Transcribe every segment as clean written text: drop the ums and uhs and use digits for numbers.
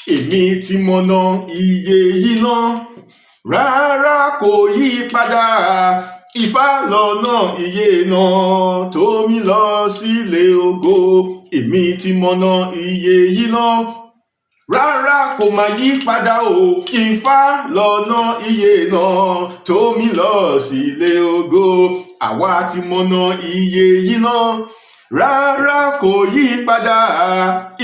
èmi ti mọ̀nà iye yìí náà, rárá kò yí padà. Ifá lọ́nà iye náà tó mi lọ sílé ògo. Èmi ti mọ̀nà iye yìí náà, rárá kò má yí padà o. Ifá lọ́nà iye náà tó mi lọ sílé ògo. Àwa ti mọ̀nà iye yìí náà, rárá kò yí padà.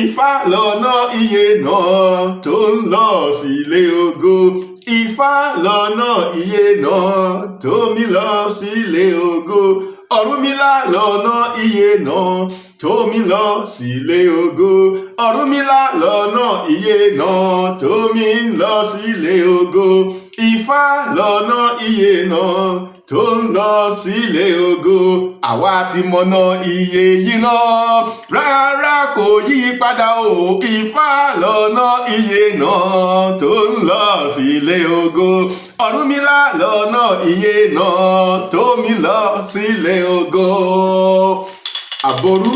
Ifá lọ́nà iye náà tó ń lọ sílé ògo. Ifá lọ́nà iye náà tó mi lọ sílé ògo. Ọ̀rúnmìlà lọ́nà iye náà tó mi lọ sílé ògo. Ọ̀rúnmìlà lọ́nà iye náà tó mi lọ sílé ògo. Ifá lọ́nà iye náà tó ń lọ sílé ògo. Àwa ti mọ̀nà iye yìí náà, rárá kò yí padà o. Ifá lọ́nà iye náà tó ń lọ sílé ògo. Ọ̀rúnmìlà lọ́nà iye náà tó mi lọ sílé ògo. Àbọrú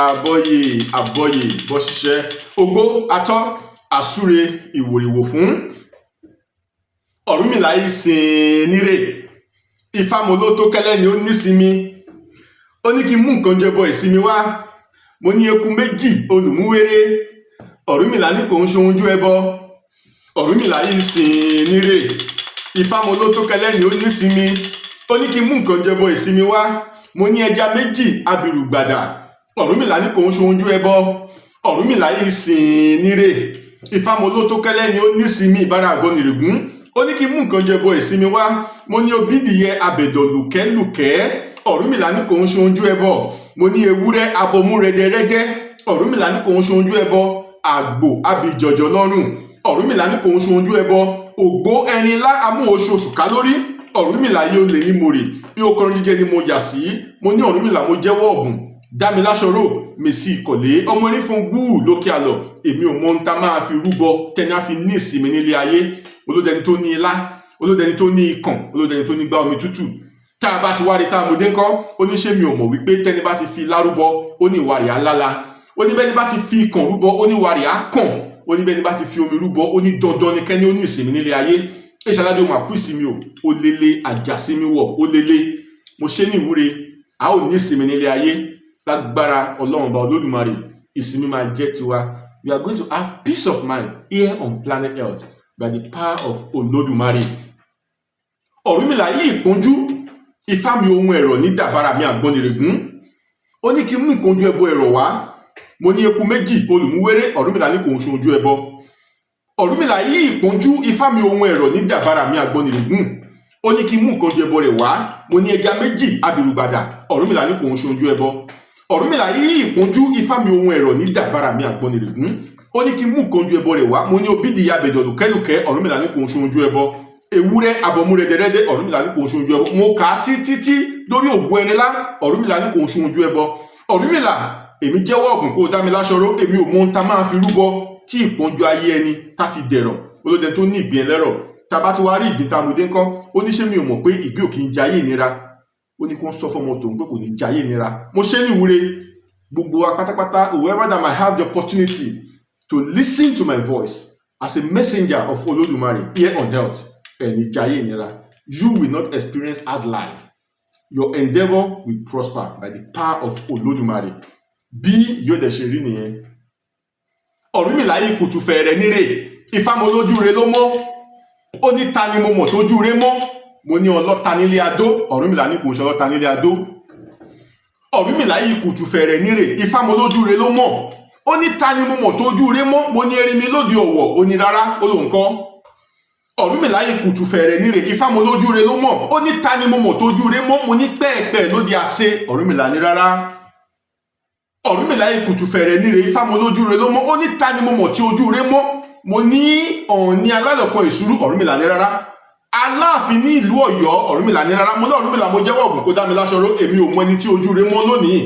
àbọyè àbọyè bọ́ ṣiṣẹ́, ogbó atọ́ àsúre ìwòrìwò fún. Ọ̀rúnmìlà yìí sìn nírè. Ifámoló tó kẹ́lẹ́ ni ó nísinmi. Ó ní kí n mú nǹkan jẹbọ ìsinmi wá. Mo ní eku méjì olùmúwéré. Ọ̀rúnmìlà ní kò ń ṣe oúnjẹ ẹbọ. Ọ̀rúnmìlà yìí sìn nírè. Ifámoló tó kẹ́lẹ́ ni ó nísinmi. Ó ní kí n mú nǹkan jẹbọ ìsinmi wá. Mo ní ẹja méjì abìrùgbàdà. Ọ̀rúnmìlà ní kò ń ṣe oúnjẹ ẹbọ. Ọ̀rúnmìlà yìí sìn nírè. Ifámoló tó kẹ́lẹ́ ni ó nísinmi ìbára àgọ́nìrègún. Ó ní kí n mú nǹkan jẹbọ ìsinmi wá. Mo ní obídìyẹ abẹ̀dọ̀ lùkẹ́lùkẹ́. Ọ̀rúnmìlà ní kò ń ṣe oúnjẹ ẹbọ. Mo ní ewúrẹ́ abọmú rẹ́dẹ́rẹ́dẹ́. Ọ̀rúnmìlà ní kò ń ṣe oúnjẹ ẹbọ. Àgbò abìjọ̀jọ̀ lọ́rùn. Ọ̀rúnmìlà ní kò ń ṣe oúnjẹ ẹbọ. Ògbó ẹrinlá amú oṣooṣù ká lórí. Ọ̀rúnmìlà yìí ó lè ní mo rè. Bí ó kọrin jíjẹ ni mo yà sí. Mo ní Ọ̀rúnmìlà mo jẹ́wọ́ ọ̀bùn. Dámi láṣọrò mèsì ìkọ̀lé ọmọ onífun gbúù lókè àlọ́. Èmi ò mọ ohun tá máa fi rúbọ tẹ́ni á fi ní ìsinmi nílé ayé. Olódẹni tó ní ilá, olódẹni tó ní ikàn, olódẹni tó ní gbá omi tútù. Tá a bá ti wá rí tá a mọdé ńkọ́, ó ní ṣé mi ò mọ̀ wípé tẹ́ni bá ti fi ilá rúbọ, ó ní ìwà rẹ̀ á lála. Ó ní bẹ́ni bá ti fi ikàn rúbọ, ó ní ìwà rẹ̀ á kàn. Ó ní bẹ́ni bá ti fi omi rúbọ, ó ní dandan ni kẹ́ni ó ní ìsinmi nílé ayé. Èṣàládé ó máa kú ìsinmi o, ó lélẹ̀ àjàsímí wọ̀, ó lélẹ̀. Mo ṣe ní ìwúre, a ó ní ìsinmi nílé ayé. Lágbára Ọlọ́run Ọba Olódùmarè, ìsinmi máa jẹ́ tiwa. We are going to have peace of mind here on planet Earth by the power of Olódùmarè. Ọ̀rúnmìlà yìí ìpọ́njú. Ifá mi ohun ẹ̀rọ ní dàbára mi àgbọnìrègún. Ó ní kí n mú nǹkan ojú ẹbọ ẹ̀rọ wá. Mo ní eku méjì olùmúwéré. Ọ̀rúnmìlà ní kò ń ṣe ojú ẹbọ. Ọ̀rúnmìlà yìí ìpọ́njú. Ifá mi ohun ẹ̀rọ ní dàbára mi àgbọnìrègún. Ó ní kí n mú nǹkan ojú ẹbọ rẹ̀ wá. Mo ní ẹja méjì abìrùgbàdà. Ọ̀rúnmìlà ní kò ń ṣe ojú ẹbọ. Ọ̀rúnmìlà yìí ìpọ́njú. Ifá mi ohun ẹ̀rọ ní dàbára mi àgbọnìrègún. Ó ní kí n mú nǹkan ojú ẹbọ rẹ̀ wá. Mo ní obídìyẹ abẹ̀dọ̀ lùkẹ́lùkẹ́. Ọ̀rúnmìlà ní kò ń ṣe ojú ẹbọ. Ewúrẹ́ abọmú rẹ́dẹ́rẹ́dẹ́. Ọ̀rúnmìlà ní kò ń ṣe ojú ẹbọ. Mo kà á títí lórí ògbó ẹnilá. Ọ̀rúnmìlà ní kò ń ṣe ojú ẹbọ. Ọ̀rúnmìlà, èmi jẹ́wọ́ ọ̀bùn kó dá mi láṣọrò. Èmi ò mọ ohun tá máa fi rúbọ tí ìpọ́njú ayé ẹni tá fi dẹ̀rọ̀. Olódẹni tó ní ìgbín ẹlẹ́rọ̀. Tá bá ti wá rí ìgbín tá mo dé ńkọ́, ó ní ṣé mi ò mọ̀ pé ìgbín ò kì í jayé ìnira. Ó ní kó ń sọ fọmọ tòun pé kò ní jayé ìnira. Mo ṣe ní ìwúre gbogbo wa pátápátá, whoever that might have the opportunity to listen to my voice as a messenger of Olódùmarè here on earth, ẹni jayé ìnira. You will not experience hard life. Your endeavour will prosper by the power of Olódùmarè. Bí yóò dẹ̀ ṣe rí nìyẹn. Ọ̀rúnmìlà yìí kùtù fẹ̀rẹ̀ nírè. Ifámolójú re ló mọ́. Ó ní ta ni mo mọ̀ tójú re mọ́. Mo ní ọlọ́ta nílé adó. Ọ̀rúnmìlà ní kò ń ṣe ọlọ́ta nílé adó. Ọ̀rúnmìlà yìí kùtù fẹ̀rẹ̀ nírè. Ifámolójú re ló mọ̀. Ó ní ta ni mo mọ̀ tójú re mọ́. Mo ní erinmi lóde ọ̀wọ̀. Ó ní rárá, ó lóun kọ́. Ọ̀rúnmìlà yìí kùtù fẹ̀rẹ̀ nírè. Ifámolójú re ló mọ̀. Ó ní ta ni mo mọ̀ tójú re mọ́. Mo ní pẹ́ẹ̀pẹ́ lóde àṣẹ. Ọ̀rúnmìlà ní rárá. Ọ̀rúnmìlà yìí kùtù fẹ̀rẹ̀ nírè. Ifámolójú re ló mọ̀. Ó ní ta ni mo mọ̀ tí ojú re mọ́. Mo ní Ọ̀ọ̀ni alálọ̀kan ìṣúrú. Ọ̀rúnmìlà ní rárá. Aláàfin ní ìlú Ọ̀yọ́. Ọ̀rúnmìlà ní rárá. Mo ní Ọ̀rúnmìlà mo jẹ́wọ́ ọ̀bùn kó dá mi láṣọrò. Èmi ò mọ ẹni tí ojú re mọ́ lónìí.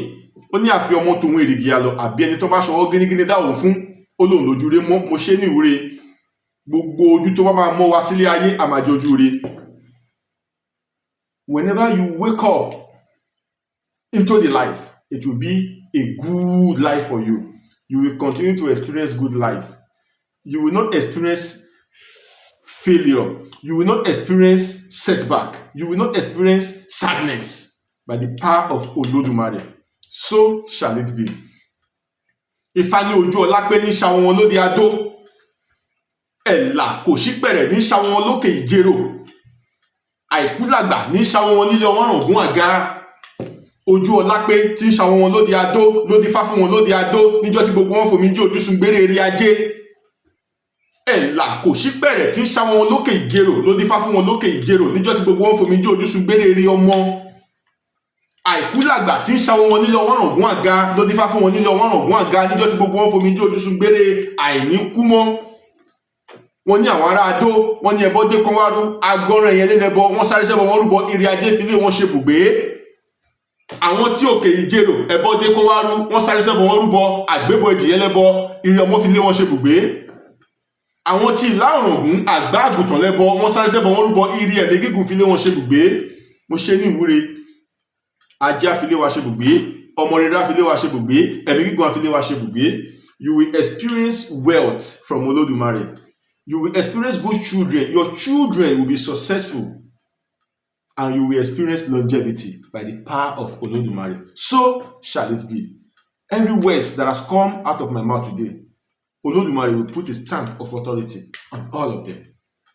Ó ní àfi ọmọ tòun èrìgì àlọ́ àbí ẹni tó bá ṣọwọ́ gínígíní dáhùn fún. Ó lóun lójú re mọ́. Mo ṣe ní ìwúre gbogbo ojú tó bá máa mọ́ wa sílé ayé a máa jẹ ojú re. Whenever you wake up into the life, it will be a good life for you. You will continue to experience good life. You will not experience failure. You will not experience setback. You will not experience sadness by the power of Olódùmarè. So shall it be. Ifá ní ojú Ọlápé ní ṣàwọn wọn lóde Adó. Ẹ̀là kò sí pẹ̀rẹ̀ ní ṣàwọn wọn lókè Ìjérò. Àìkú làgbà ní ṣàwọn wọn nílé Ọwọ́ràngún Àga. Ojú Ọlápé tí ń ṣàwọn wọn lóde Adó ló dífá fún wọn lóde Adó níjọ́ tí gbogbo wọn fòmí jí ojúsun gbére eré ajé. Ẹ̀là kò sí pẹ̀rẹ̀ tí ń ṣàwọn wọn lókè Ìjérò ló dífá fún wọn lókè Ìjérò níjọ́ tí gbogbo wọn fòmí jí ojúsun gbére eré ọmọ. Àìkú làgbà tí ń ṣàwọn wọn nílé Ọwọ́ràngún Àga ló dífá fún wọn nílé Ọwọ́ràngún Àga níjọ́ tí gbogbo wọn fòmí jí ojúsun gbére àìní kú mọ́. Wọ́n ní àwọn ará Adó, wọ́n ní ẹbọ dé kán wá rú, agọ́ràn ẹ̀yẹn lẹ́lẹ́bọ, wọ́n sáré sẹ́bọ wọn rúbọ, ire ajé filé wọn ṣe bùgbé. Àwọn tí òkè Ìjérò ẹbọ dé kán wá rú, wọ́n sáré sẹ́bọ wọn rúbọ, àgbébọ èjìyẹ lẹ́bọ, ire ọmọ filé wọn ṣe bùgbé. Àwọn tí Ìlá Ọ̀ràngún àgbá àgùntàn lẹ́bọ, wọ́n sáré sẹ́bọ wọn rúbọ, ire ẹ̀mí gígùn filé wọn ṣe bùgbé. Mo ṣe ní ìwúre, ajé àfilé wa ṣe bùgbé, ọmọ rere àfilé wa ṣe bùgbé, ẹ̀mí gígùn àfilé wa ṣe bùgbé. You will experience wealth from Olódùmarè. You will experience good children. Your children will be successful. And you will experience longevity by the power of Olódùmarè. So shall it be. Every word that has come out of my mouth today, Olódùmarè will put a stamp of authority on all of them.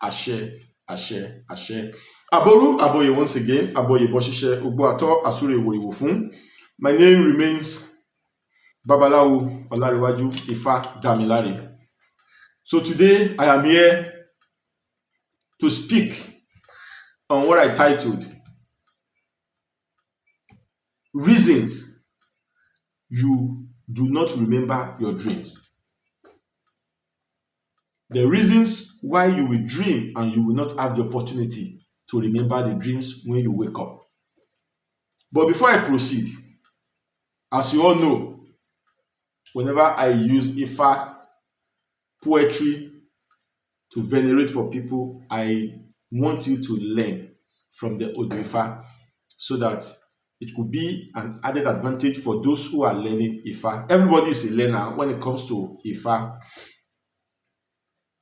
Àṣẹ, àṣẹ, àṣẹ. Aboru, Aboye once again. Aboye Boshishe, Ugbo Ato, Asure Iwo Fún. My name remains Babalawo Olariwaju Ifa Damilare. So today I am here to speak on what I titled Reasons You Do Not Remember Your Dreams. The reasons why you will dream and you will not have the opportunity to remember the dreams when you wake up. But before I proceed, as you all know, whenever I use Ifa poetry to venerate for people, I want you to learn from the Odu Ifa so that it could be an added advantage for those who are learning Ifa. Everybody is a learner when it comes to Ifa.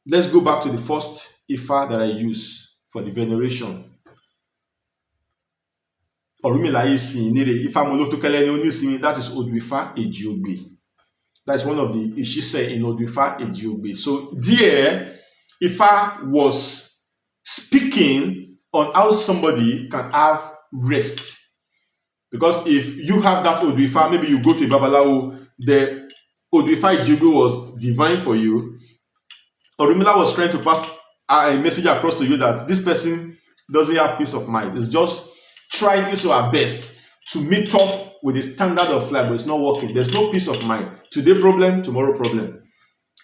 Let's go back to the first Ifa that I use for the veneration. Ọ̀rúnmìlà Ìsìn Ìnírè Ifá Molótókẹ́lẹ́ ní Onísìnmi, that is Odu Ifa Èjìogbè. That is one of the Ìṣísẹ̀ in Odu Ifa Èjìogbè. So there, Ifa was speaking on how somebody can have rest. Because if you have that Odu Ifa, maybe you go to a Babalawo, the Odu Ifa Èjìogbè was divine for you. Ọ̀rúnmìlà was trying to pass a message across to you that this person doesn't have peace of mind. It's just trying his or her best to meet up with the standard of life, but it's not working. There's no peace of mind. Today problem, tomorrow problem.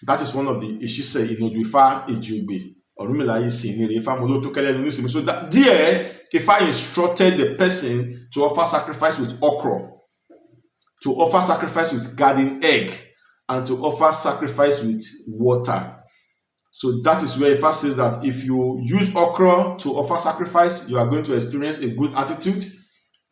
That is one of the Ìṣísẹ̀ in Odu Ifa Èjìogbè. Ọ̀rúnmìlà Ìsìn Ìnírè Ifá Molótókẹ́lẹ́ ní Onísìnmi. So that there, Ifa instructed the person to offer sacrifice with okra, to offer sacrifice with garden egg, and to offer sacrifice with water. So that is where Ifa says that if you use okra to offer sacrifice, you are going to experience a good attitude.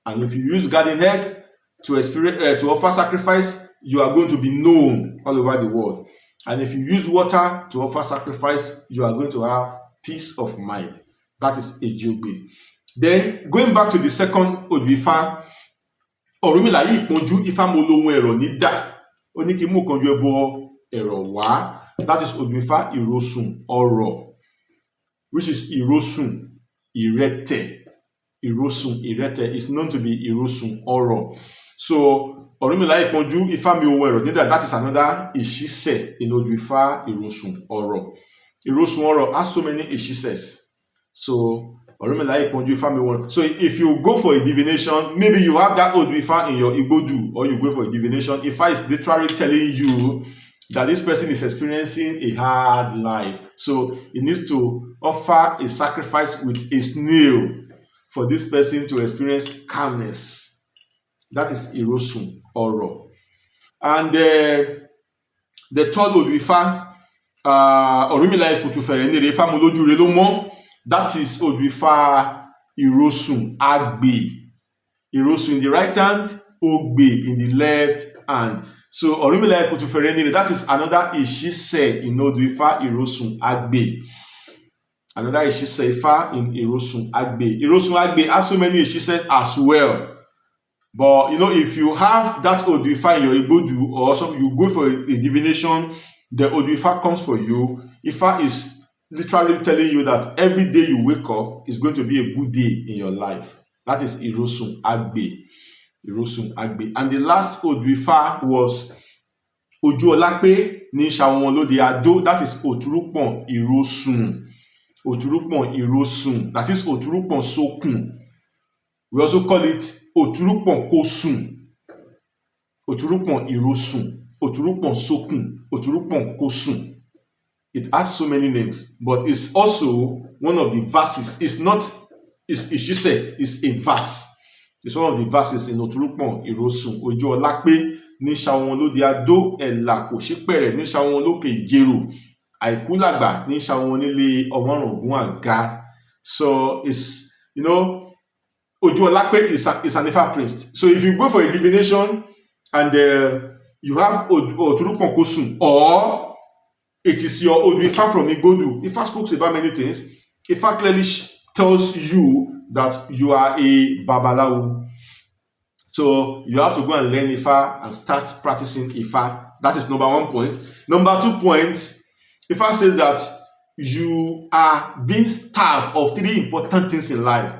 And if you use garden egg to offer sacrifice, you are going to be known all over the world. And if you use water to offer sacrifice, you are going to have peace of mind. That is Èjìogbè. Then going back to the second Odu Ifa, Ọ̀rúnmìlà yìí ìpọ́njú Ifá mo lohun ẹ̀rọ̀ ní dà. Ó ní kí mú ìpọ́njú ẹbọ ẹ̀rọ̀ wá. That is Odu Ifa Ìrósùn Ọ̀rọ̀, which is Ìrósùn Ìrẹtẹ̀. Ìrósùn Ìrẹtẹ̀ is known to be Ìrósùn Ọ̀rọ̀. So Ọ̀rúnmìlà ìpọ́njú Ifá mi ohun ẹ̀rọ̀ ní dà. That is another Ìṣísẹ̀ in Odu Ifa Ìrósùn Ọ̀rọ̀. Ìrósùn Ọ̀rọ̀ has so many Ìṣísẹ̀s. So Ọ̀rúnmìlà ìpọ́njú Ifá mi ohun ẹ̀rọ̀. So if you go for a divination, maybe you have that Odu Ifa in your Igbodu, or you go for a divination, Ifa is literally telling you that this person is experiencing a hard life. So he needs to offer a sacrifice with a snail for this person to experience calmness. That is Ìrósùn Ọ̀rọ̀. And the third Odu Ifa, Ọ̀rúnmìlà Ìkùtùfẹ̀rẹ̀ Ìnírè Ifá Molójúre ló mọ́. That is Odu Ifa Ìrósùn Àgbè. Ìrósùn in the right hand, Ògbè in the left hand. So Ọ̀rúnmìlà Ekotufere Nire, that is another Ìṣísẹ̀ in Odù Ifá Ìrosùn Agbe. Another Ìṣísẹ̀ Ifá in Ìrosùn Agbe. Ìrosùn Agbe has so many Ìṣísẹ̀ as well. But if you have that Odù Ifá in your Igbodu, or you go for a divination, the Odù Ifá comes for you. Ifá is literally telling you that every day you wake up is going to be a good day in your life. That is Ìrosùn Agbe. Ìrosùn Agbe. And the last Odù Ifá was Ojuolape ní Ṣàwọn Lóde Adó. That is Òtúrúpọ̀n Ìrosùn. Òtúrúpọ̀n Ìrosùn. That is Òtúrúpọ̀n Sókùn. We also call it Òtúrúpọ̀n Kósùn. Òtúrúpọ̀n Ìrosùn. Òtúrúpọ̀n Sókùn. Òtúrúpọ̀n Kósùn. It has so many names, but it's also one of the verses. It's Ìṣísẹ̀, it's a verse. It's one of the verses in Òtúrúpọ̀n Ìrosùn. Ojuolape ní Ṣàwọn Lóde Adó, Ẹ̀là kò ṣípẹ̀rẹ̀ ní Ṣàwọn Lókè Ìjẹ̀rò, Àìkú làgbà ní Ṣàwọn Nílé Ọmọràngún Àga. So it's, Ojuolape is an Ifá priest. So if you go for a divination and you have Òtúrúpọ̀n Kósùn, or it is your Odù Ifá from Igbodu, Ifá speaks about many things. Ifá clearly tells you that you are a Babalawo. So you have to go and learn Ifá and start practicing Ifá. That is number 1 point. Number 2 point, Ifá says that you are being starved of 3 important things in life,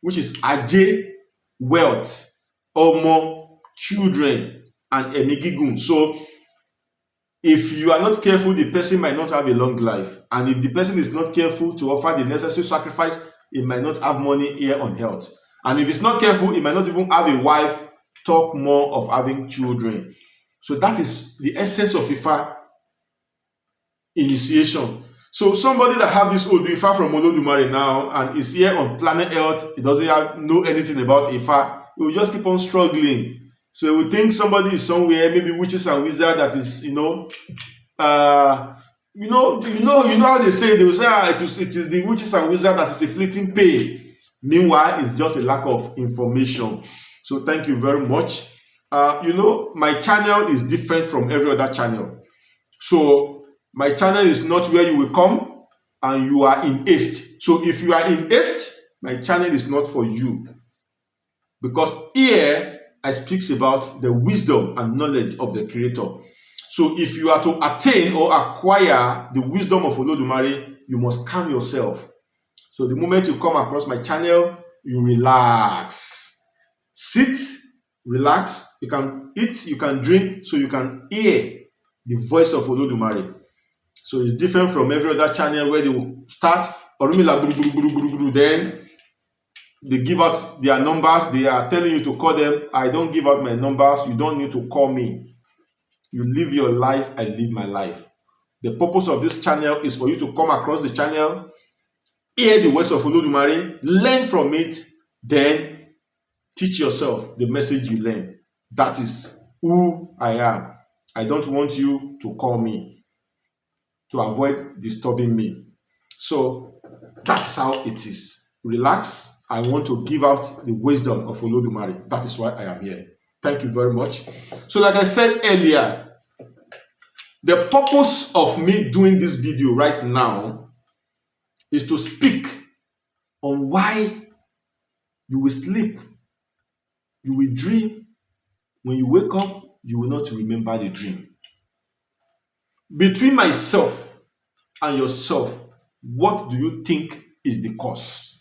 which is Ajé, wealth, Ọmọ, children, and Ẹ̀mí Gígùn. So if you are not careful, the person might not have a long life. And if the person is not careful to offer the necessary sacrifice, he might not have money here on earth. And if it's not careful, he might not even have a wife, talk more of having children. So that is the essence of Ifá initiation. So somebody that have this Odù Ifá from Olódùmarè now and is here on planet Earth, he doesn't know anything about Ifá, he will just keep on struggling. So he will think somebody is somewhere, maybe witches and wizards, that is, you know how they say, they will say, it is the witches and wizards that is a fleeting pain. Meanwhile, it's just a lack of information. So thank you very much. My channel is different from every other channel. So my channel is not where you will come and you are in haste. So if you are in haste, my channel is not for you. Because here, I speak about the wisdom and knowledge of the Creator. So if you are to attain or acquire the wisdom of Olódùmarè, you must calm yourself. So the moment you come across my channel, you relax. Sit, relax. You can eat, you can drink, so you can hear the voice of Olódùmarè. So it's different from every other channel where they will start, then they give out their numbers. They are telling you to call them. I don't give out my numbers. You don't need to call me. You live your life, I live my life. The purpose of this channel is for you to come across the channel, hear the voice of Olódùmarè, learn from it, then teach yourself the message you learn. That is who I am. I don't want you to call me to avoid disturbing me. So that's how it is. Relax. I want to give out the wisdom of Olódùmarè. That is why I am here. Thank you very much. So like I said earlier, the purpose of me doing this video right now is to speak on why you will sleep, you will dream. When you wake up, you will not remember the dream. Between myself and yourself, what do you think is the cause?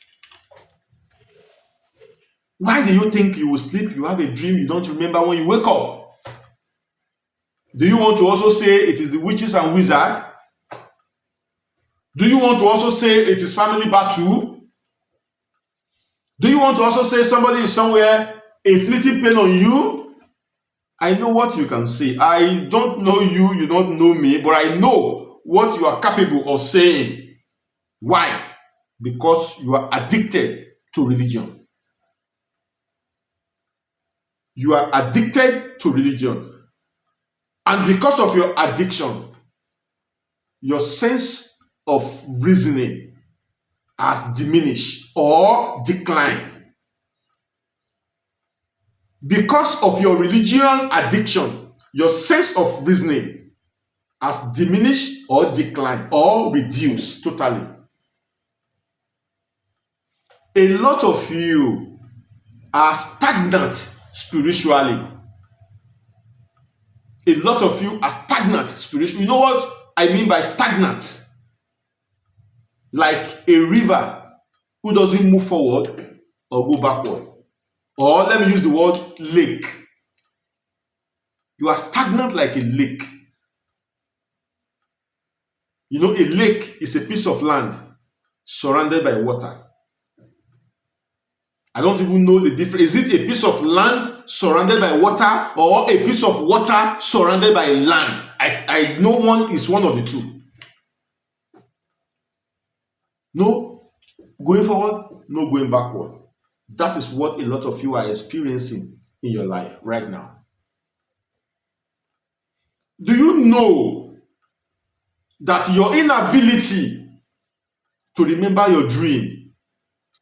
Why do you think you will sleep, you have a dream, you don't remember when you wake up? Do you want to also say it is the witches and wizards? Do you want to also say it is family battle? Do you want to also say somebody is somewhere inflicting pain on you? I know what you can say. I don't know you, you don't know me, but I know what you are capable of saying. Why? Because you are addicted to religion. You are addicted to religion. And because of your addiction, your sense of reasoning has diminished or declined. Because of your religious addiction, your sense of reasoning has diminished or declined or reduced totally. A lot of you are stagnant spiritually. A lot of you are stagnant spiritually. You know what I mean by stagnant? Like a river who doesn't move forward or go backward. Or let me use the word lake. You are stagnant like a lake. You know, a lake is a piece of land surrounded by water. I don't even know the difference. Is it a piece of land surrounded by water or a piece of water surrounded by land? I know one is one of the two. No going forward, no going backward. That is what a lot of you are experiencing in your life right now. Do you know that your inability to remember your dream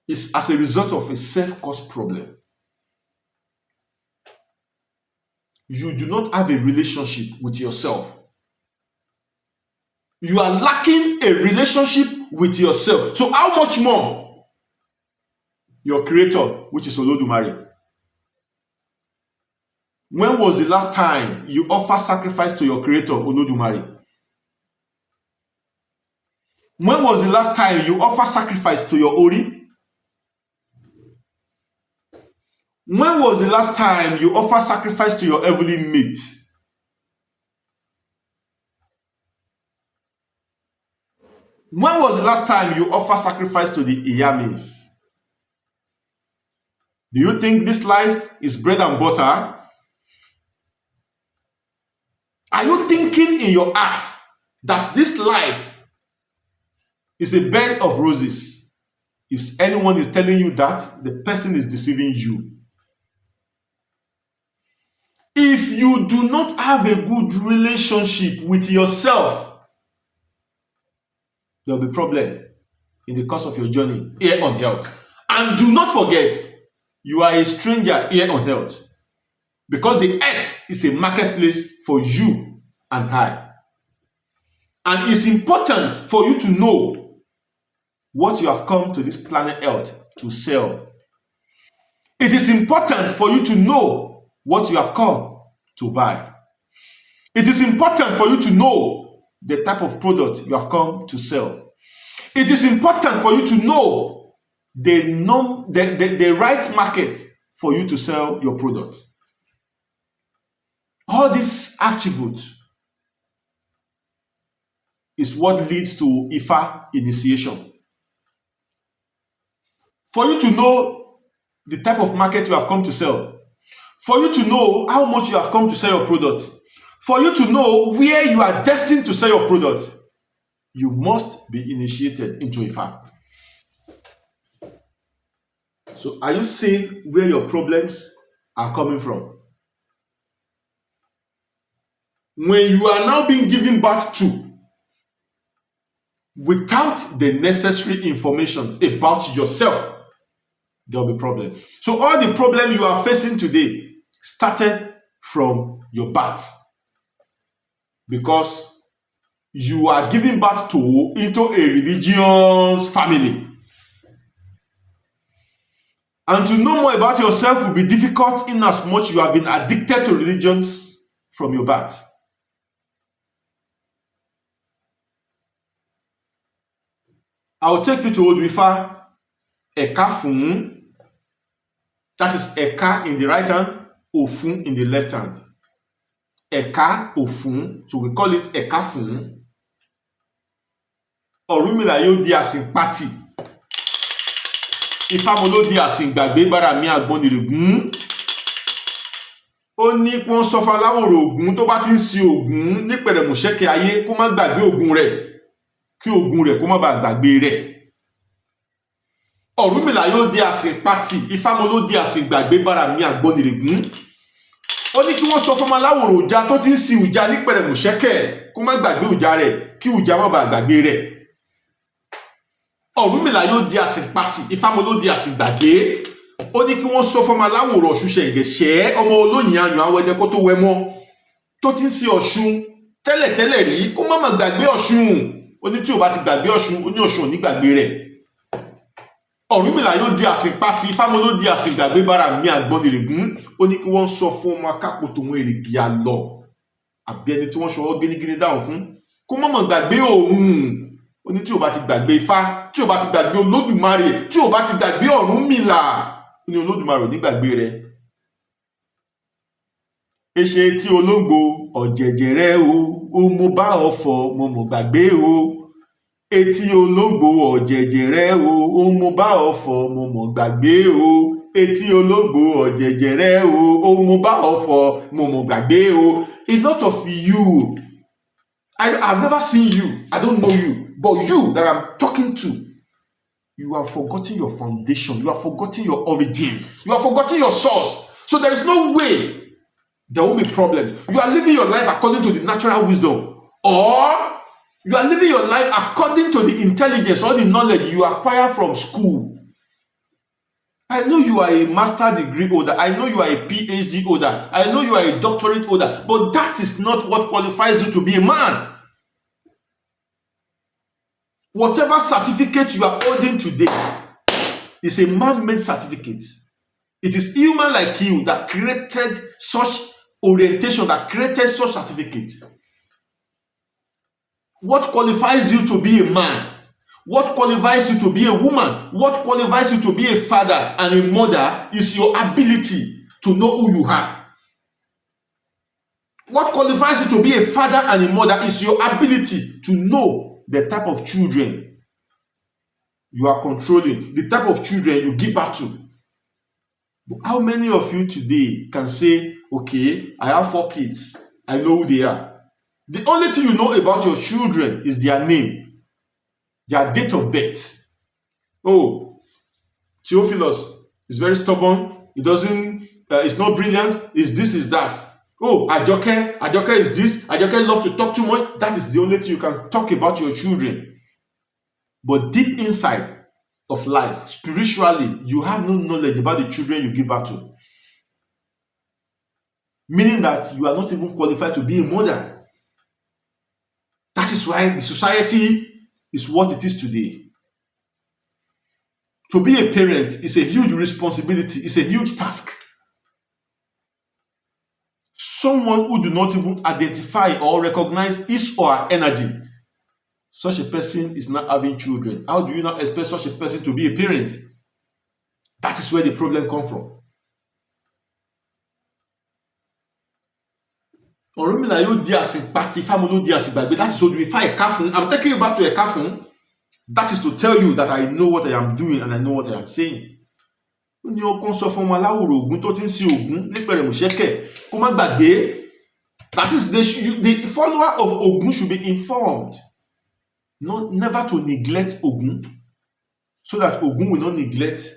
is as a result of a self-caused problem? You do not have a relationship with yourself. You are lacking a relationship with yourself. So how much more your creator, which is Olodumare? When was the last time you offered sacrifice to your creator, Olodumare? When was the last time you offered sacrifice to your Ori? When was the last time you offered sacrifice to your heavenly mate? When was the last time you offered sacrifice to the Iyamis? Do you think this life is bread and butter? Are you thinking in your heart that this life is a bed of roses? If anyone is telling you that, the person is deceiving you. If you do not have a good relationship with yourself, there will be problem in the course of your journey here on earth. And do not forget, you are a stranger here on earth, because the earth is a marketplace for you and I. And it's important for you to know what you have come to this planet earth to sell. It is important for you to know what you have come to buy. It is important for you to know the type of product you have come to sell. It is important for you to know the right market for you to sell your product. All these attributes is what leads to Ifa initiation. For you to know the type of market you have come to sell, for you to know how much you have come to sell your product, for you to know where you are destined to sell your product, you must be initiated into Ifa. So are you seeing where your problems are coming from? When you are now being given birth to without the necessary information about yourself, there will be problem. So all the problem you are facing today started from your birth, because you are giving birth into a religious family. And to know more about yourself will be difficult in as much you have been addicted to religions from your birth. I will take you to Oduifa Ekafun. That is Eka in the right hand, Ofun in the left hand. Eka, Ofun, so we call it Ekafun. Ọ̀rúnmìlà yóò di àsìnpatì. Ifámoló di àsìngbàgbé bára mi àgbọnnìrègún. Ó ní kí wọ́n sọ fún aláwòrò Ògún tó bá ti ń sin Ògún ní pẹ̀rẹ̀mùṣẹ́kẹ̀ ayé kó má gbàgbé Ògún rẹ̀, kí Ògún rẹ̀ kó má bàa gbàgbé rẹ̀. Ọ̀rúnmìlà yóò di àsìnpatì, Ifámoló di àsìngbàgbé bára mi àgbọnnìrègún. Ó ní kí wọ́n sọ fún aláwòrò Ọjà tó ti ń sin Ọjà ní pẹ̀rẹ̀mùṣẹ́kẹ̀ kó má gbàgbé Ọjà rẹ̀, kí Ọjà má bàa gbàgbé rẹ̀. Ọ̀rúnmìlà yóò di àsìnpatì, Ifámoló di àsìngbàgbé. Ó ní kí wọ́n sọ fún aláwòrán Ọ̀ṣun Ṣẹ̀ǹgẹ̀ṣẹ́ ọmọ olóyin ayùn awẹ́dẹ kó tó wẹ mọ́, tó ti ń sin Ọ̀ṣun tẹ́lẹ̀tẹ́lẹ̀ rí kó má má gbàgbé Ọ̀ṣun. Ó ní tí ò bá ti gbàgbé Ọ̀ṣun, ó ní Ọ̀ṣun ò ní gbàgbé rẹ̀. Ọ̀rúnmìlà yóò di àsìnpatì, Ifámọ́ ló di àsìngbàgbé bára mi Àgbọnnìrègún. Ó ní kí wọ́n sọ fún ọmọ akápò tòun èrìgì àlọ́ àbí ẹni tí wọ́n ṣọwọ́ gínígíní dáhùn fún kó má má gbàgbé òun. Ó ní tí ò bá ti gbàgbé Ifá, tí ò bá ti gbàgbé Olódùmarè, tí ò bá ti gbàgbé Ọ̀rúnmìlà, ó ní Olódùmarè ò ní gbàgbé rẹ̀. Èṣe tí olóńgbò ọ̀jẹ̀jẹ̀ rẹ o mo bá ọ fọ̀ mo mọ̀ gbàgbé o. Etí olóńgbò ọ̀jẹ̀jẹ̀ rẹ o mo bá ọ fọ̀ mo mọ̀ gbàgbé o. Etí olóńgbò ọ̀jẹ̀jẹ̀ rẹ o mo bá ọ fọ̀ mo mọ̀ gbàgbé o. A lot of you, I've never seen you, I don't know you, but you that I'm talking to, you have forgotten your foundation, you have forgotten your origin, you have forgotten your source. So there is no way there won't be problems. You are living your life according to the natural wisdom, or you are living your life according to the intelligence or the knowledge you acquire from school. I know you are a master degree holder, I know you are a PhD holder, I know you are a doctorate holder, but that is not what qualifies you to be a man. Whatever certificate you are holding today is a man-made certificate. It is human like you that created such orientation, that created such certificate. What qualifies you to be a man? What qualifies you to be a woman? What qualifies you to be a father and a mother is your ability to know who you are. What qualifies you to be a father and a mother is your ability to know the type of children you are controlling, the type of children you give birth to. But how many of you today can say, okay, I have 4 kids, I know who they are. The only thing you know about your children is their name, their date of birth. Oh, Theophilus is very stubborn, he doesn't, it's not brilliant, is this, is that. Oh, Ajoke is this, Ajoke loves to talk too much. That is the only thing you can talk about your children. But deep inside of life, spiritually, you have no knowledge about the children you give birth to. Meaning that you are not even qualified to be a mother. That is why the society is what it is today. To be a parent is a huge responsibility, it's a huge task. Someone who do not even identify or recognize his or her energy, such a person is not having children. How do you not expect such a person to be a parent? That is where the problem comes from. Ọ̀rúnmìlà yóò di àsìnpatì, Ifámọ́ ló di àsìngbàgbé. That is to Ifá Ẹ̀káfún. I'm taking you back to Ẹ̀káfún. That is to tell you that I know what I am doing and I know what I am saying. Ó ní ọkàn sọ fún ọmọ aláwòrò Ògún tó ti ń sin Ògún nípẹ̀rẹ̀ Mọ̀ṣẹ́kẹ̀ kó má gbàgbé. That is, the follower of Ògún should be informed, never to neglect Ògún, so that Ògún will not neglect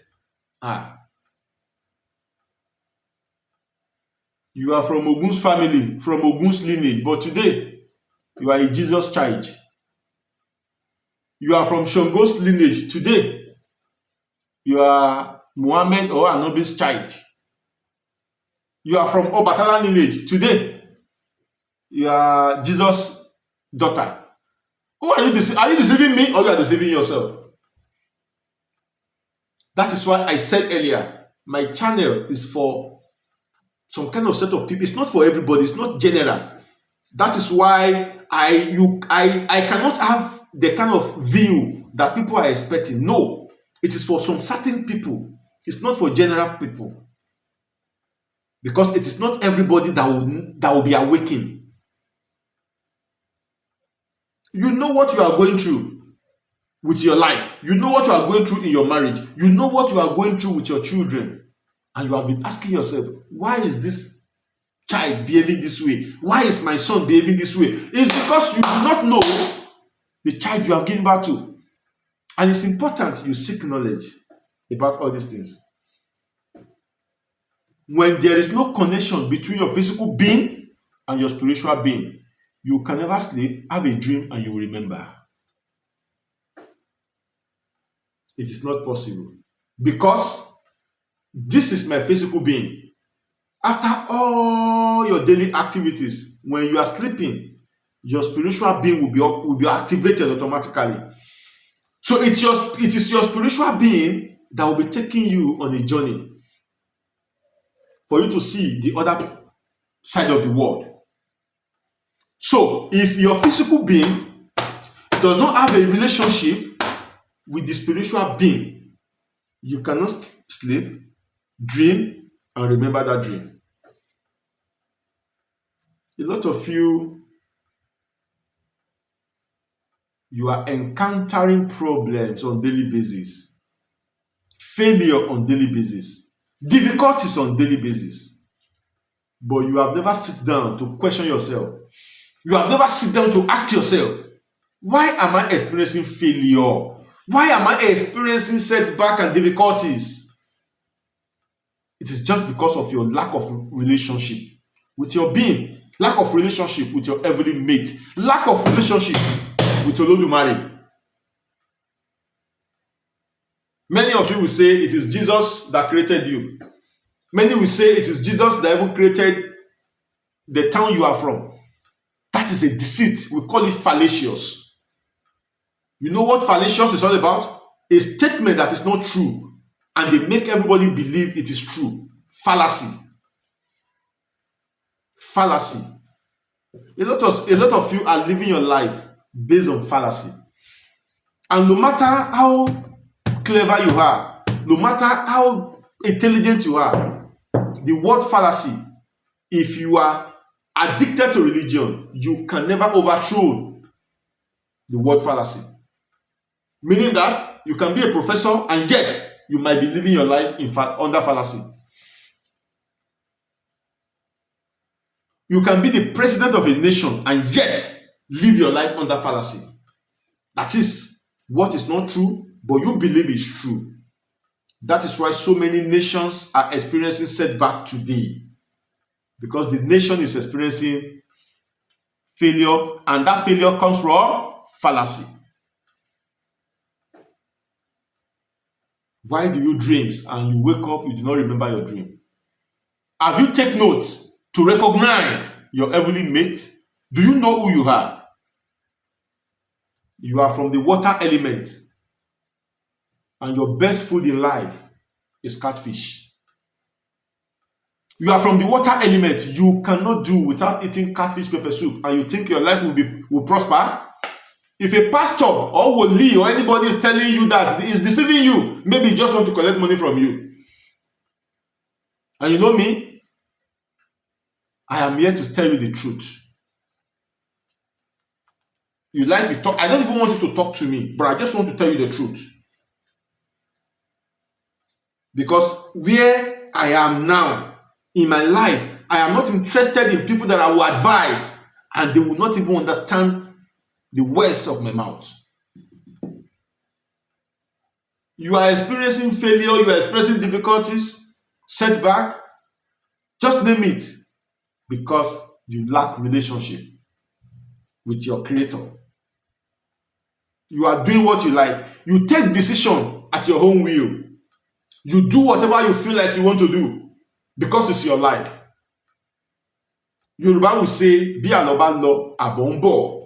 her. You are from Ògún's family, from Ògún's lineage, but today you are a Jesus child. You are from Ṣàngó's lineage. Today you are Muhammad or Anabi's child. You are from Ọbàtálá lineage. Today you are Jesus' daughter. Who are you deceiving? Are you deceiving me or you are deceiving yourself? That is why I said earlier, my channel is for some kind of set of people. It's not for everybody. It's not general. That is why I cannot have the kind of view that people are expecting. No, it is for some certain people. It's not for general people. Because it is not everybody that will be awakened. You know what you are going through with your life. You know what you are going through in your marriage. You know what you are going through with your children. And you have been asking yourself, why is this child behaving this way? Why is my son behaving this way? It's because you do not know the child you have given birth to. And it's important you seek knowledge about all these things. When there is no connection between your physical being and your spiritual being, you can never sleep, have a dream, and you will remember. It is not possible. Because this is my physical being. After all your daily activities, when you are sleeping, your spiritual being will be activated automatically. So it is your spiritual being that will be taking you on a journey for you to see the other side of the world. So if your physical being does not have a relationship with the spiritual being, you cannot sleep, dream, and remember that dream. A lot of you are encountering problems on daily basis, failure on daily basis, difficulties on daily basis, but you have never sit down to question yourself. You have never sit down to ask yourself, why am I experiencing failure? Why am I experiencing setback and difficulties? It is just because of your lack of relationship with your being, lack of relationship with your heavenly mate, lack of relationship with your Olodumare. Many of you will say it is Jesus that created you. Many will say it is Jesus that even created the town you are from. That is a deceit. We call it fallacious. You know what fallacious is all about? A statement that is not true, and they make everybody believe it is true. Fallacy. Fallacy. A lot of you are living your life based on fallacy. And no matter how clever you are, no matter how intelligent you are, the word fallacy, if you are addicted to religion, you can never overthrow the word fallacy. Meaning that you can be a professor and yet you might be living your life under fallacy. You can be the president of a nation and yet live your life under fallacy. That is what is not true, but you believe is true. That is why so many nations are experiencing setback today. Because the nation is experiencing failure, and that failure comes from fallacy. Why do you dream and you wake up, you do not remember your dream? Have you taken notes to recognize your heavenly mate? Do you know who you are? You are from the water element, and your best food in life is catfish. You are from the water element. You cannot do without eating catfish pepper soup, and you think your life will prosper. If a pastor or woli or anybody is telling you that, is deceiving you, maybe he just want to collect money from you. And you know me, I am here to tell you the truth. You like to talk, I don't even want you to talk to me, but I just want to tell you the truth. Because where I am now in my life, I am not interested in people that I will advise, and they will not even understand the words of my mouth. You are experiencing failure, you are experiencing difficulties, setback, just name it, because you lack relationship with your Creator. You are doing what you like. You take decision at your own will. You do whatever you feel like you want to do because it's your life. Yoruba will say, "Bí àlọ́ bá lọ, àbọ̀ ń bọ̀."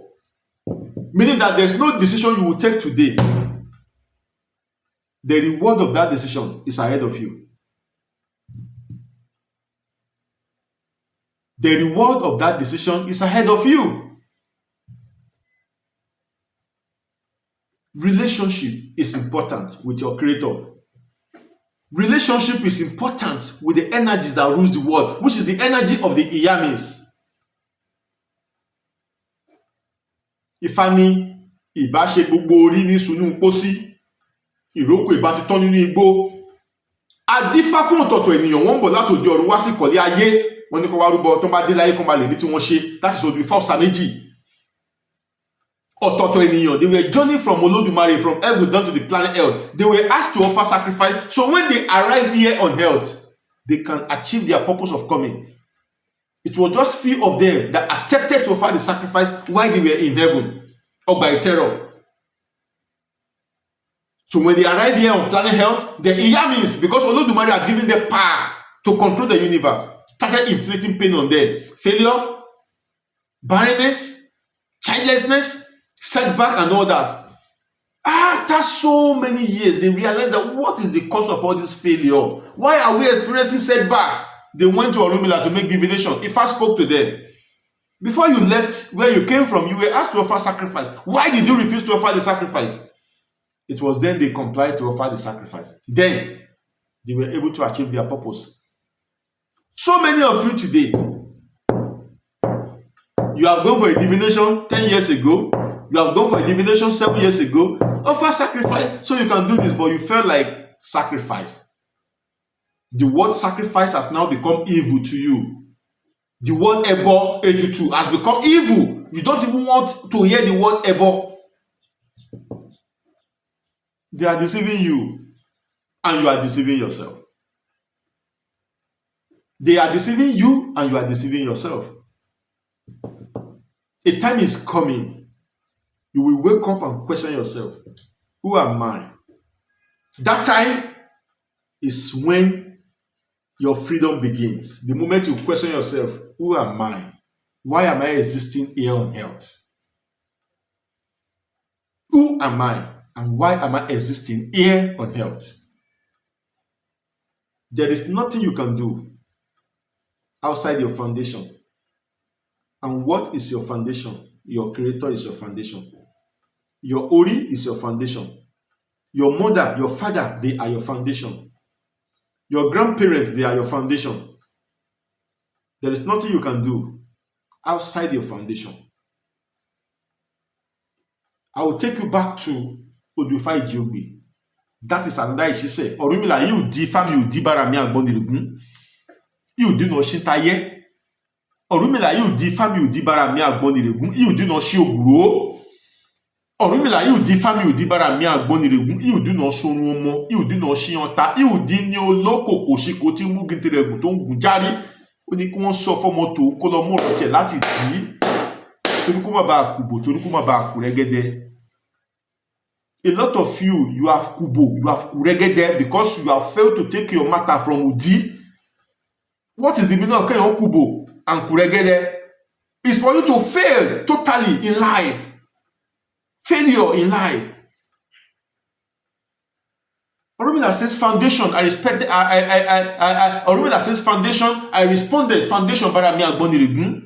Meaning that there's no decision you will take today. The reward of that decision is ahead of you. The reward of that decision is ahead of you. Relationship is important with your Creator. Relationship is important with the energies that rules the world, which is the energy of the Iyamis. Ifá ní ìbá ṣe gbogbo orí ní sunú pósí, ìrókò ìbá ti tán nínú igbó. Adífá fún ọ̀tọ̀ọ̀tọ̀ ènìyàn, wọ́n ń bọ̀ látòdì ọ̀run wá sí ìkọ̀lé ayé. Wọ́n ní kó wá rúbọ tó ń bá dé láyé kó má lè rí tí wọ́n ṣe. That is Odù Ifá Ọ̀sà méjì. Ọ̀tọ̀ọ̀tọ̀ ènìyàn, they were journeying from Olódùmarè, from heaven down to the planet Earth. They were asked to offer sacrifice. So when they arrive here on Earth, they can achieve their purpose of coming. It was just few of them that accepted to offer the sacrifice while they were in heaven, or by terror. So when they arrive here on planet Earth, the Iyamis, because Olódùmarè had given them power to control the universe, started inflicting pain on them. Failure, barrenness, childlessness, setback, and all that. After so many years, they realized that what is the cause of all this failure? Why are we experiencing setback? They went to Orunmila to make divination. Ifa spoke to them. Before you left where you came from, you were asked to offer sacrifice. Why did you refuse to offer the sacrifice? It was then they complied to offer the sacrifice. Then they were able to achieve their purpose. So many of you today, you have gone for a divination 10 years ago. You have gone for a divination 7 years ago. Offer sacrifice so you can do this, but you felt like sacrifice. The word sacrifice has now become evil to you. The word Ebo Etutu has become evil. You don't even want to hear the word Ebo. They are deceiving you, and you are deceiving yourself. They are deceiving you, and you are deceiving yourself. A time is coming. You will wake up and question yourself. Who am I? That time is when your freedom begins. The moment you question yourself, who am I? Why am I existing here on earth? Who am I? And why am I existing here on earth? There is nothing you can do outside your foundation. And what is your foundation? Your Creator is your foundation. Your Ori is your foundation. Your mother, your father, they are your foundation. Your grandparents, they are your foundation. There is nothing you can do outside your foundation. I will take you back to Odufa Ijeogbe. That is another Ishise. Orunmila, you di fami, you di bara mi agboniregun. You do not shintaye. Orunmila, you di fami, you di bara mi agboniregun. You do not shi oguro. Orunmila, you di fami, you di bara mi agboniregun. You do not sonu omo. You do not shi ota. You di ni oloko koshiko ti mu gintiregun to ngun jari. Ó ní kí wọ́n sọ fọ́mọ tó kó lọ mọ́ ọ̀rọ̀ tiẹ̀ láti dì í. Torí kó má bàa kùbò, torí kó má bàa kù rẹ́gẹ́dẹ́. A lot of you have kubo, you have kuregede because you have failed to take your matter from Udi. What is the meaning of carrying kubo and kuregede? It's for you to fail totally in life. Failure in life. Orunmila says foundation, I respect. Orunmila says foundation, I responded. Foundation, Barami Agboniregun.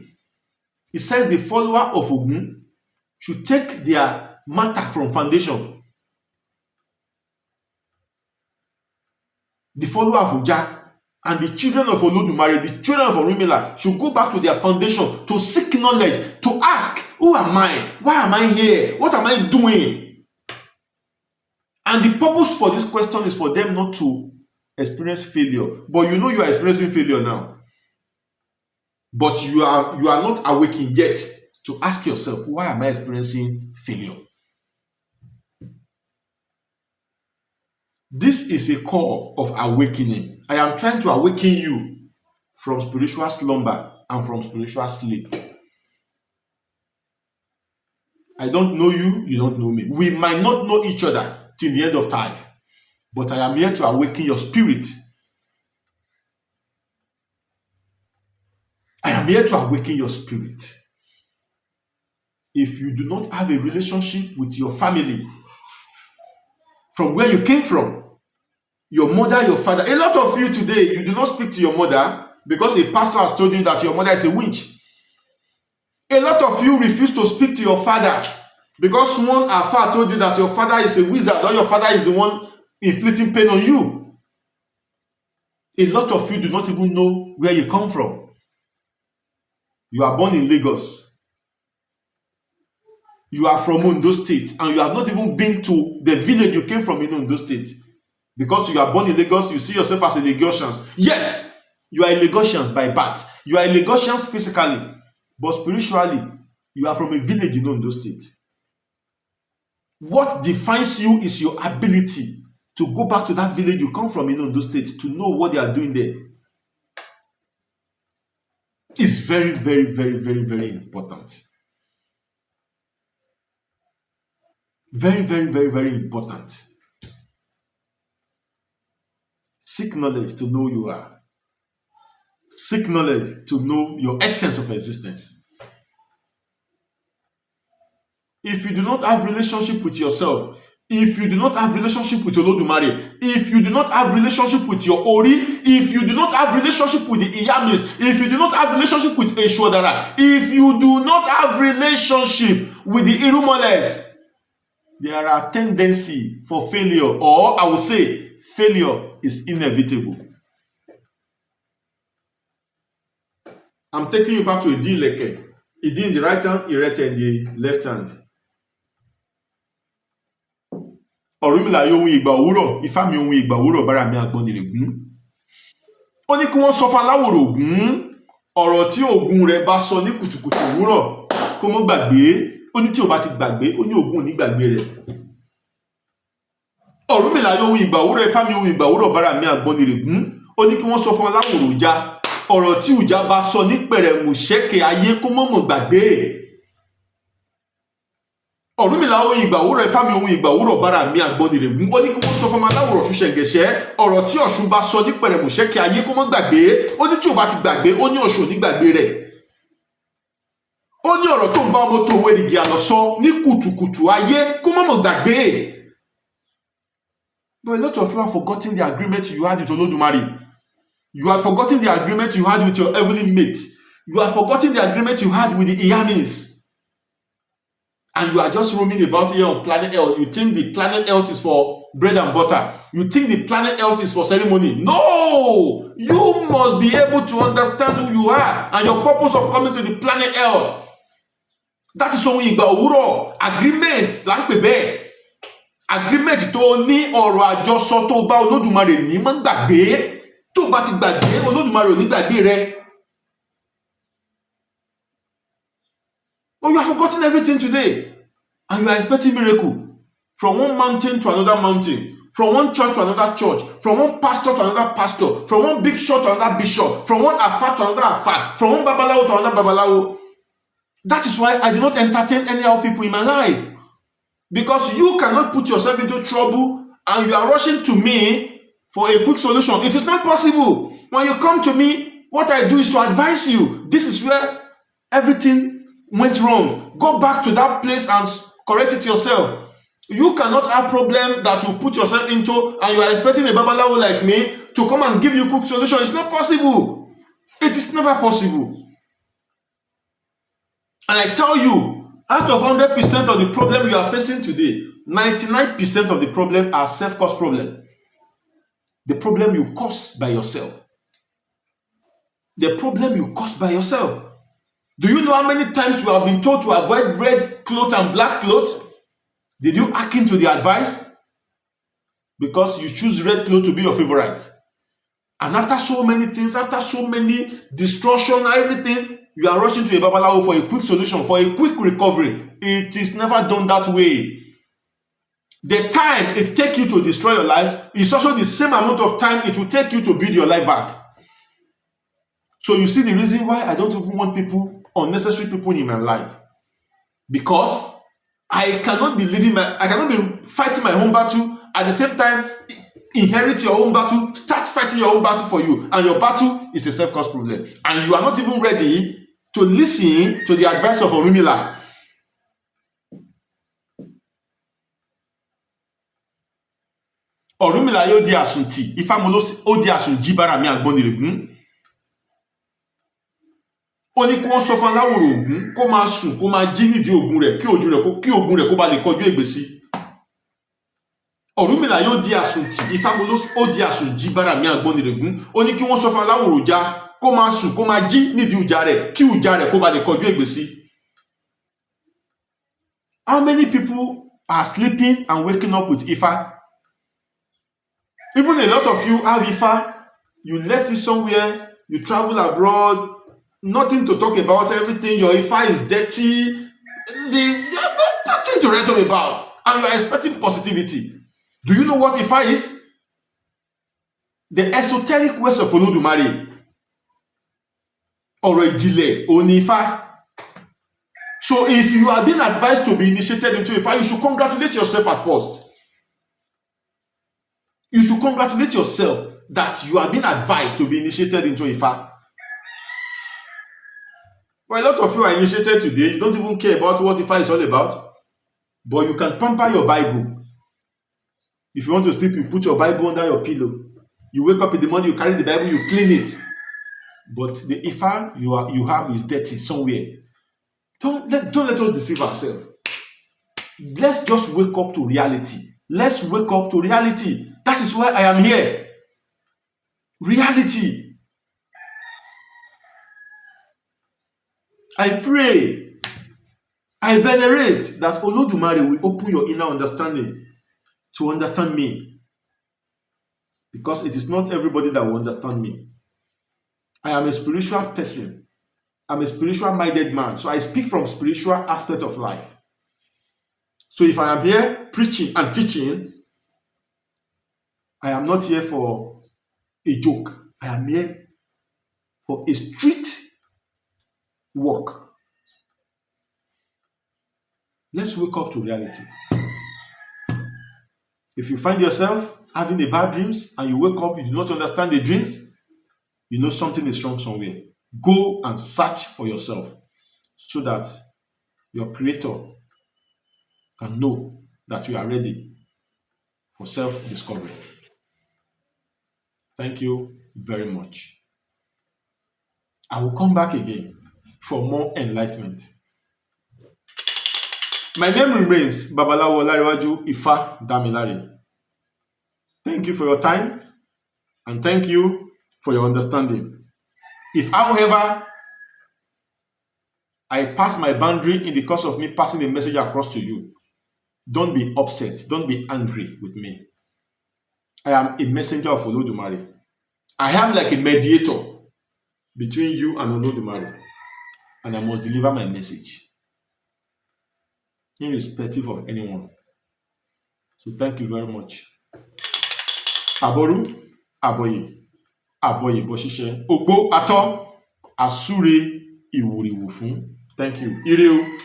He says the follower of Ogun should take their matter from foundation. The follower of Uja and the children of Olodumare, the children of Orunmila, should go back to their foundation to seek knowledge, to ask, who am I? Why am I here? What am I doing? And the purpose for this question is for them not to experience failure. But you know you are experiencing failure now. But you are not awakened yet to ask yourself, why am I experiencing failure? This is a call of awakening. I am trying to awaken you from spiritual slumber and from spiritual sleep. I don't know you, you don't know me. We might not know each other till the end of time. But I am here to awaken your spirit. I am here to awaken your spirit. If you do not have a relationship with your family, from where you came from, your mother, your father. A lot of you today, you do not speak to your mother because a pastor has told you that your mother is a witch. A lot of you refuse to speak to your father because one afar told you that your father is a wizard or your father is the one inflicting pain on you. A lot of you do not even know where you come from. You are born in Lagos. You are from Ondo State and you have not even been to the village you came from in Ondo State. Because you are born in Lagos, you see yourself as a Lagosian. Yes, you are a Lagosian by birth. You are a Lagosian physically. But spiritually, you are from a village in Ondo State. What defines you is your ability to go back to that village you come from in Ondo State to know what they are doing there. It's very, very, very, very, very important. Very, very, very, very important. Seek knowledge to know who you are. Seek knowledge to know your essence of existence. If you do not have relationship with yourself, if you do not have relationship with Olodumare, if you do not have relationship with your Ori, if you do not have relationship with the Iyamis, if you do not have relationship with Eshwadara, if you do not have relationship with the Irumoles, there are tendency for failure, or I will say failure is inevitable. I'm taking you back to Idi Ileke. Idi in the right hand, Irete in the left hand. Ọ̀rúnmìlà yóò ohun ìgbà òwúrọ̀, Ifá mi ohun ìgbà òwúrọ̀, bára mi Àgbọnnìrègún. Ó ní kí wọ́n sọ fún Aláwòrò Ògún, ọ̀rọ̀ tí Ògún rẹ̀ bá sọ ní kùtùkùtù òwúrọ̀ kó mọ́ gbàgbé. Ó ní tí ò bá ti gbàgbé, ó ní Ògún ò ní gbàgbé rẹ̀. Ọ̀rúnmìlà yóò ohun ìgbà òwúrọ̀, Ifá mi ohun ìgbà òwúrọ̀, bára mi Àgbọnnìrègún. Ó ní kí wọ́n sọ fún Aláwòrò Òjá, ọ̀rọ̀ tí Òjá bá sọ ní pẹ̀rẹ̀mùṣẹ́kẹ̀ ayé kó mọ́ gbàgbé. Ọ̀rúnmìlà ohun ìgbà òwúrọ̀, Ifá mi ohun ìgbà òwúrọ̀, bára mi Àgbọnnìrègún. Ó ní kí wọ́n sọ fún Aláwòrò Ọ̀ṣun Ṣẹ̀ǹgẹ̀ṣẹ́, ọ̀rọ̀ tí Ọ̀ṣun bá sọ ní pẹ̀rẹ̀mùṣẹ́kẹ̀ ayé kó mọ́ gbàgbé. Ó ní tí ò bá ti gbàgbé, ó ní Ọ̀ṣun ò ní gbàgbé rẹ̀. Ó ní ọ̀rọ̀ tó ń bá ọmọ tó òun èrìgì àná sọ ní kùtùkùtù ayé kó mọ́ gbàgbé. But a lot of you have forgotten the agreement you had with Olodumare. You have forgotten the agreement you had with your heavenly mate. You have forgotten the agreement you had with the Iyamis. And you are just roaming about here on planet Earth. You think the planet Earth is for bread and butter. You think the planet Earth is for ceremony. No! You must be able to understand who you are and your purpose of coming to the planet Earth. That is ohun ìgbà òwúrọ̀. Agreement là ń pè bẹ́ẹ̀. Agreement tó ní ọ̀rọ̀ àjọsọ tó bá Olódùmarè ní má gbàgbé. Tó bá ti gbàgbé, Olódùmarè ò ní gbàgbé rẹ. Oh, you have forgotten everything today. And you are expecting miracle. From one mountain to another mountain. From one church to another church. From one pastor to another pastor. From one bishop to another bishop. From one Afa to another Afa. From one Babalawo to another Babalawo. That is why I do not entertain anyhow people in my life. Because you cannot put yourself into trouble and you are rushing to me for a quick solution. It is not possible. When you come to me, what I do is to advise you. This is where everything went wrong. Go back to that place and correct it yourself. You cannot have problem that you put yourself into and you are expecting a Babalawo like me to come and give you a quick solution. It's not possible. It is never possible. And I tell you, out of 100% of the problem you are facing today, 99% of the problem are self-caused problem. The problem you caused by yourself. The problem you caused by yourself. Do you know how many times you have been told to avoid red clothes and black clothes? Did you hearken to the advice? Because you choose red clothes to be your favorite. And after so many things, after so many destruction, everything, you are rushing to a Babalawo for a quick solution, for a quick recovery. It is never done that way. The time it takes you to destroy your life is also the same amount of time it will take you to build your life back. So you see the reason why I don't even want people, unnecessary people in my life. Because I cannot be fighting my own battle, at the same time inherit your own battle, start fighting your own battle for you, and your battle is a self-caused problem. And you are not even ready to listen to the advice of Ọ̀rúnmìlà. Ọ̀rúnmìlà yóò di àsùntì, Ifá mo ó di àsùnjí bára mi Àgbọnnìrègún. Ó ní kí wọ́n sọ fún Aláwòrò Ògún kó máa sùn kó máa jí nídìí ògùn rẹ̀ kí ògùn rẹ̀ kó bá lè kọjú ègbè sí. Ọ̀rúnmìlà yóò di àsùntì, Ifá mo ó di àsùnjí bára mi Àgbọnnìrègún. Ó ní kí wọ́n sọ fún Aláwòrò Ọjà kó máa sùn kó máa jí nídìí ìjà rẹ̀ kí ìjà rẹ̀ kó bá lè kọjú ègbè sí. How many people are sleeping and waking up with Ifá? Even a lot of you have Ifá. You left it somewhere, you travel abroad, nothing to talk about, everything, your Ifá is dirty, nothing to write home about, and you are expecting positivity. Do you know what Ifá is? The esoteric words of Olódùmarè. Ọ̀rọ̀ ìjìnlẹ̀ òní Ifá. So if you are being advised to be initiated into Ifá, you should congratulate yourself at first. You should congratulate yourself that you are being advised to be initiated into Ifá. But a lot of you are initiated today. You don't even care about what Ifa is all about. But you can pamper your Bible. If you want to sleep, you put your Bible under your pillow. You wake up in the morning, you carry the Bible, you clean it. But the Ifa you have is dirty somewhere. Don't let us deceive ourselves. Let's just wake up to reality. Let's wake up to reality. That is why I am here. Reality. I pray, I venerate that Olodumare will open your inner understanding to understand me. Because it is not everybody that will understand me. I am a spiritual person. I'm a spiritual minded man. So I speak from spiritual aspect of life. So if I am here preaching and teaching, I am not here for a joke. I am here for a street work. Let's wake up to reality. If you find yourself having a bad dreams and you wake up, you do not understand the dreams, you know something is wrong somewhere. Go and search for yourself so that your creator can know that you are ready for self-discovery. Thank you very much. I will come back again for more enlightenment. My name remains Babalawo Olariwaju Ifa Damilare. Thank you for your time and thank you for your understanding. If, however, I pass my boundary in the course of me passing the message across to you, don't be upset, don't be angry with me. I am a messenger of Olodumare. I am like a mediator between you and Olodumare, and I must deliver my message, irrespective of anyone. So thank you very much. Aboru, Aboye, Aboye Boshishe, Ogbo Ato, Asure Iwuriwu fun. Thank you. Ire o.